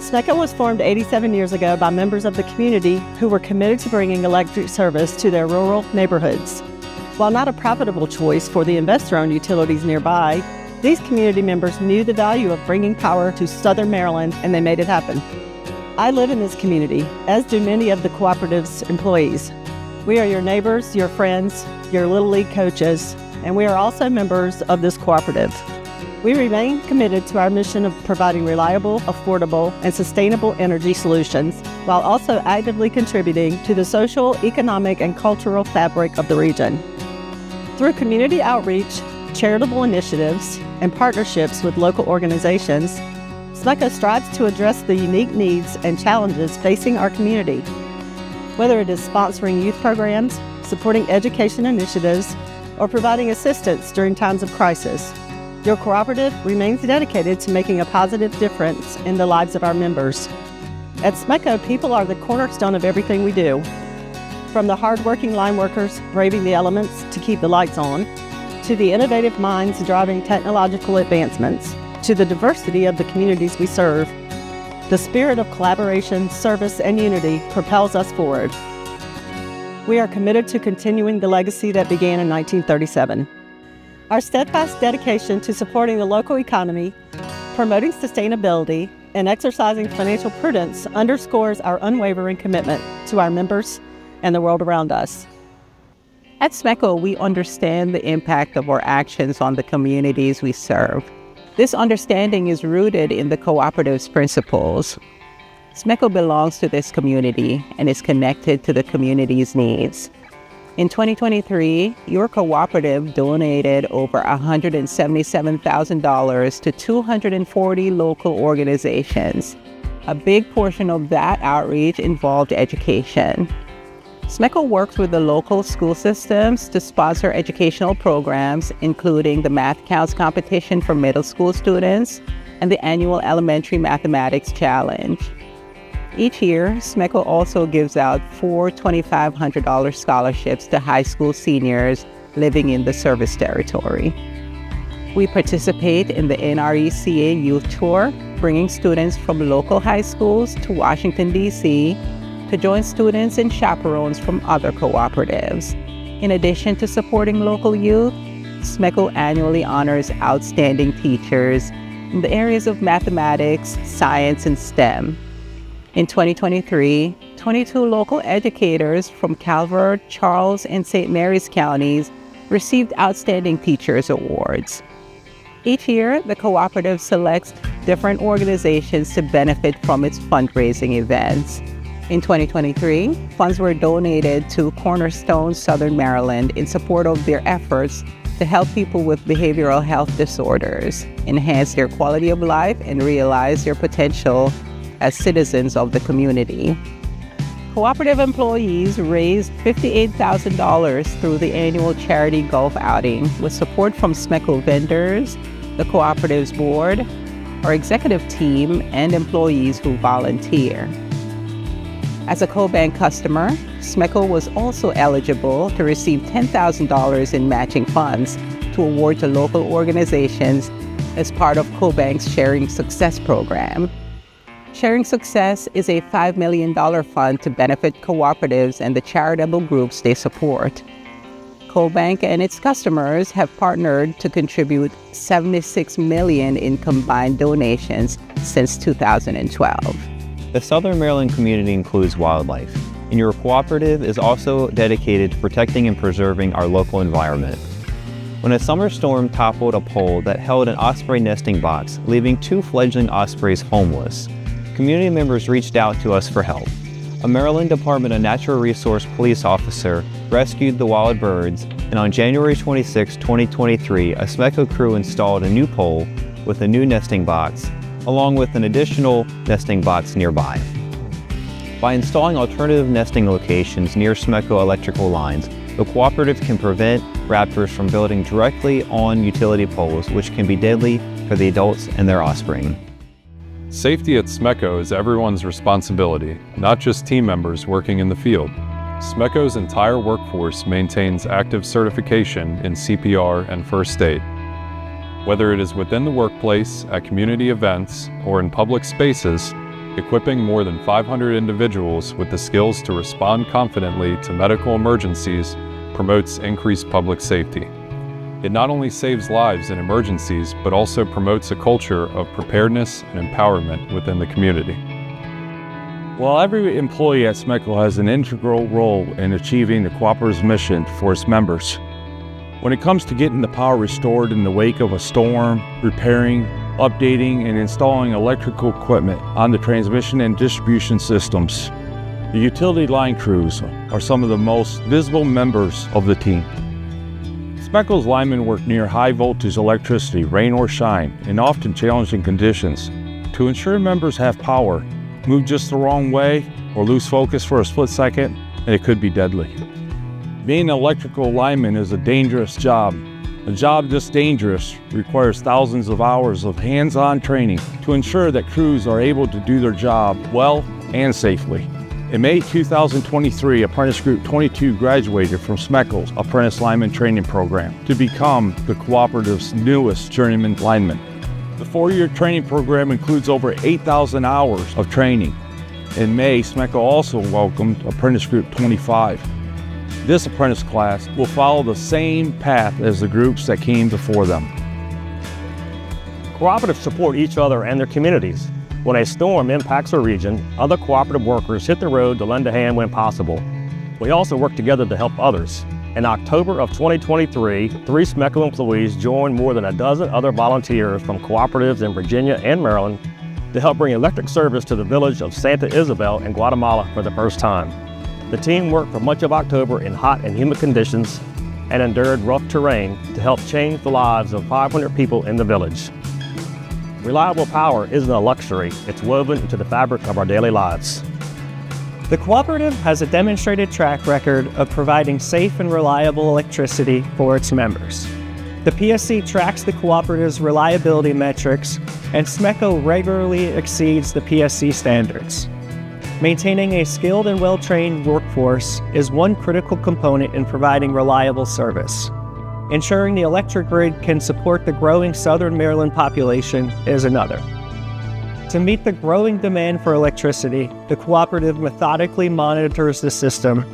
SMECO was formed 87 years ago by members of the community who were committed to bringing electric service to their rural neighborhoods. While not a profitable choice for the investor-owned utilities nearby, these community members knew the value of bringing power to Southern Maryland, and they made it happen. I live in this community, as do many of the cooperative's employees. We are your neighbors, your friends, your Little League coaches, and we are also members of this cooperative. We remain committed to our mission of providing reliable, affordable, and sustainable energy solutions, while also actively contributing to the social, economic, and cultural fabric of the region. Through community outreach, charitable initiatives, and partnerships with local organizations, SMECO strives to address the unique needs and challenges facing our community. Whether it is sponsoring youth programs, supporting education initiatives, or providing assistance during times of crisis, your cooperative remains dedicated to making a positive difference in the lives of our members. At SMECO, people are the cornerstone of everything we do. From the hardworking line workers braving the elements to keep the lights on, to the innovative minds driving technological advancements, to the diversity of the communities we serve, the spirit of collaboration, service, and unity propels us forward. We are committed to continuing the legacy that began in 1937. Our steadfast dedication to supporting the local economy, promoting sustainability, and exercising financial prudence underscores our unwavering commitment to our members and the world around us. At SMECO, we understand the impact of our actions on the communities we serve. This understanding is rooted in the cooperative's principles. SMECO belongs to this community and is connected to the community's needs. In 2023, your cooperative donated over $177,000 to 240 local organizations. A big portion of that outreach involved education. SMECO works with the local school systems to sponsor educational programs, including the Math Counts competition for middle school students and the annual Elementary Mathematics Challenge. Each year, SMECO also gives out 4 $2,500 scholarships to high school seniors living in the service territory. We participate in the NRECA Youth Tour, bringing students from local high schools to Washington, D.C. to join students and chaperones from other cooperatives. In addition to supporting local youth, SMECO annually honors outstanding teachers in the areas of mathematics, science, and STEM. In 2023, 22 local educators from Calvert, Charles, and St. Mary's counties received Outstanding Teachers Awards. Each year, the cooperative selects different organizations to benefit from its fundraising events. In 2023, funds were donated to Cornerstone Southern Maryland in support of their efforts to help people with behavioral health disorders, enhance their quality of life, and realize their potential as citizens of the community. Cooperative employees raised $58,000 through the annual charity golf outing with support from SMECO vendors, the cooperative's board, our executive team, and employees who volunteer. As a CoBank customer, SMECO was also eligible to receive $10,000 in matching funds to award to local organizations as part of CoBank's Sharing Success program. Sharing Success is a $5 million fund to benefit cooperatives and the charitable groups they support. CoBank and its customers have partnered to contribute $76 million in combined donations since 2012. The Southern Maryland community includes wildlife, and your cooperative is also dedicated to protecting and preserving our local environment. When a summer storm toppled a pole that held an osprey nesting box, leaving 2 fledgling ospreys homeless, community members reached out to us for help. A Maryland Department of Natural Resource police officer rescued the wild birds, and on January 26, 2023, a SMECO crew installed a new pole with a new nesting box, along with an additional nesting box nearby. By installing alternative nesting locations near SMECO electrical lines, the cooperative can prevent raptors from building directly on utility poles, which can be deadly for the adults and their offspring. Safety at SMECO is everyone's responsibility, not just team members working in the field. SMECO's entire workforce maintains active certification in CPR and first aid. Whether it is within the workplace, at community events, or in public spaces, Equipping more than 500 individuals with the skills to respond confidently to medical emergencies promotes increased public safety. It not only saves lives in emergencies, but also promotes a culture of preparedness and empowerment within the community. While every employee at SMECO has an integral role in achieving the cooperative's mission for its members, when it comes to getting the power restored in the wake of a storm, repairing, updating, and installing electrical equipment on the transmission and distribution systems, the utility line crews are some of the most visible members of the team. SMECO's linemen work near high-voltage electricity, rain or shine, in often challenging conditions. To ensure members have power, move just the wrong way or lose focus for a split second, and it could be deadly. Being an electrical lineman is a dangerous job. A job this dangerous requires thousands of hours of hands-on training to ensure that crews are able to do their job well and safely. In May 2023, Apprentice Group 22 graduated from SMECO's Apprentice Lineman Training Program to become the cooperative's newest journeyman lineman. The 4-year training program includes over 8,000 hours of training. In May, SMECO also welcomed Apprentice Group 25. This apprentice class will follow the same path as the groups that came before them. Cooperatives support each other and their communities. When a storm impacts a region, other cooperative workers hit the road to lend a hand when possible. We also work together to help others. In October of 2023, 3 SMECO employees joined more than a dozen other volunteers from cooperatives in Virginia and Maryland to help bring electric service to the village of Santa Isabel in Guatemala for the first time. The team worked for much of October in hot and humid conditions and endured rough terrain to help change the lives of 500 people in the village. Reliable power isn't a luxury, it's woven into the fabric of our daily lives. The cooperative has a demonstrated track record of providing safe and reliable electricity for its members. The PSC tracks the cooperative's reliability metrics, and SMECO regularly exceeds the PSC standards. Maintaining a skilled and well-trained workforce is one critical component in providing reliable service. Ensuring the electric grid can support the growing Southern Maryland population is another. To meet the growing demand for electricity, the cooperative methodically monitors the system,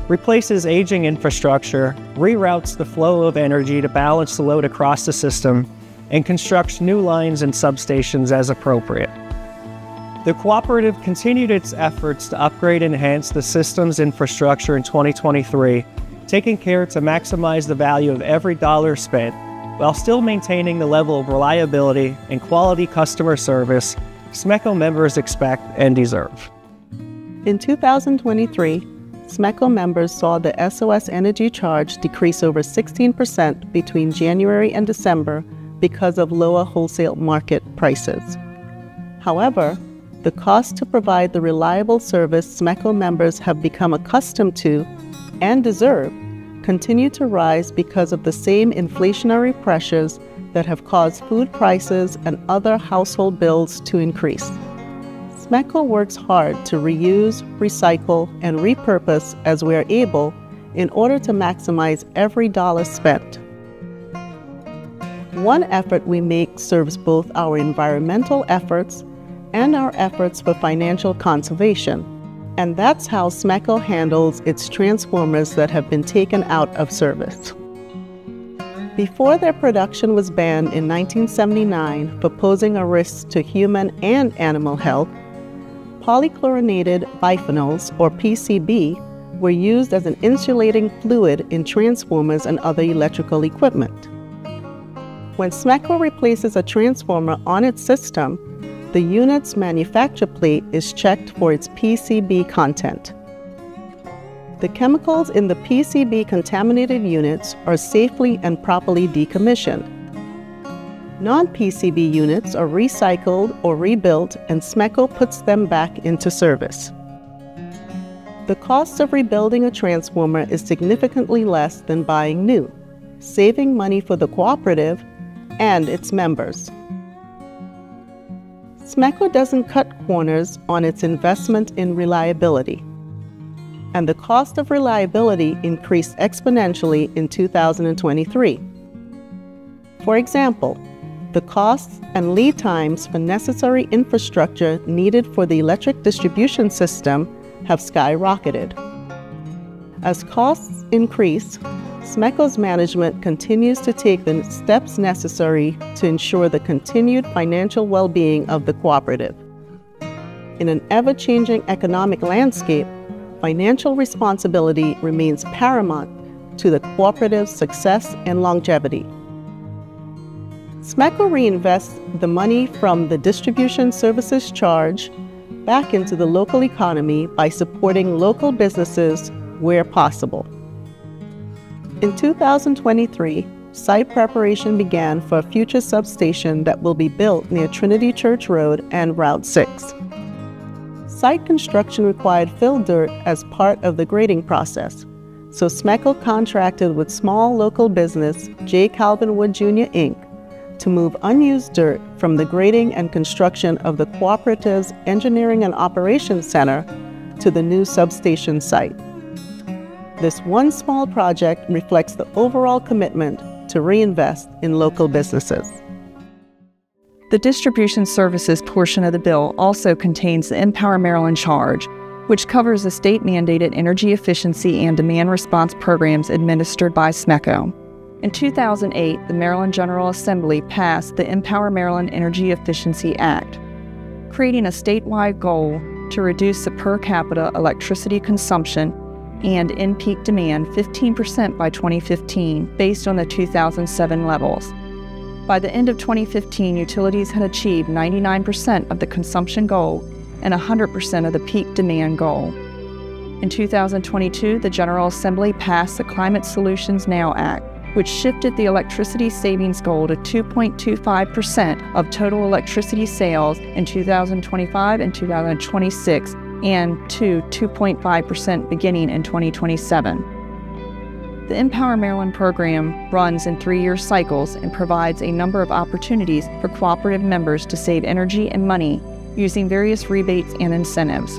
replaces aging infrastructure, reroutes the flow of energy to balance the load across the system, and constructs new lines and substations as appropriate. The cooperative continued its efforts to upgrade and enhance the system's infrastructure in 2023, taking care to maximize the value of every dollar spent while still maintaining the level of reliability and quality customer service SMECO members expect and deserve. In 2023, SMECO members saw the SOS energy charge decrease over 16% between January and December because of lower wholesale market prices. However, the cost to provide the reliable service SMECO members have become accustomed to and deserve continue to rise because of the same inflationary pressures that have caused food prices and other household bills to increase. SMECO works hard to reuse, recycle, and repurpose as we are able in order to maximize every dollar spent. One effort we make serves both our environmental efforts and our efforts for financial conservation. And that's how SMECO handles its transformers that have been taken out of service. Before their production was banned in 1979 for posing a risk to human and animal health, polychlorinated biphenyls, or PCB, were used as an insulating fluid in transformers and other electrical equipment. When SMECO replaces a transformer on its system, the unit's manufacture plate is checked for its PCB content. The chemicals in the PCB contaminated units are safely and properly decommissioned. Non-PCB units are recycled or rebuilt, and SMECO puts them back into service. The cost of rebuilding a transformer is significantly less than buying new, saving money for the cooperative and its members. SMECO doesn't cut corners on its investment in reliability, and the cost of reliability increased exponentially in 2023. For example, the costs and lead times for necessary infrastructure needed for the electric distribution system have skyrocketed. As costs increase, SMECO's management continues to take the steps necessary to ensure the continued financial well-being of the cooperative. In an ever-changing economic landscape, financial responsibility remains paramount to the cooperative's success and longevity. SMECO reinvests the money from the distribution services charge back into the local economy by supporting local businesses where possible. In 2023, site preparation began for a future substation that will be built near Trinity Church Road and Route 6. Site construction required fill dirt as part of the grading process, so SMECO contracted with small local business J. Calvin Wood Jr. Inc. to move unused dirt from the grading and construction of the cooperative's Engineering and Operations Center to the new substation site. This one small project reflects the overall commitment to reinvest in local businesses. The distribution services portion of the bill also contains the Empower Maryland charge, which covers the state-mandated energy efficiency and demand response programs administered by SMECO. In 2008, the Maryland General Assembly passed the Empower Maryland Energy Efficiency Act, creating a statewide goal to reduce the per capita electricity consumption and in-peak demand 15% by 2015 based on the 2007 levels. By the end of 2015, utilities had achieved 99% of the consumption goal and 100% of the peak demand goal. In 2022, the General Assembly passed the Climate Solutions Now Act, which shifted the electricity savings goal to 2.25% of total electricity sales in 2025 and 2026, and to 2.5% beginning in 2027. The Empower Maryland program runs in 3-year cycles and provides a number of opportunities for cooperative members to save energy and money using various rebates and incentives.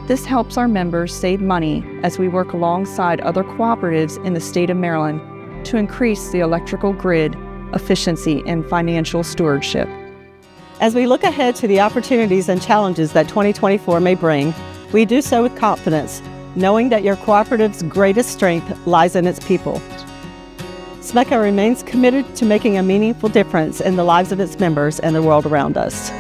This helps our members save money as we work alongside other cooperatives in the state of Maryland to increase the electrical grid efficiency and financial stewardship. As we look ahead to the opportunities and challenges that 2024 may bring, we do so with confidence, knowing that your cooperative's greatest strength lies in its people. SMECO remains committed to making a meaningful difference in the lives of its members and the world around us.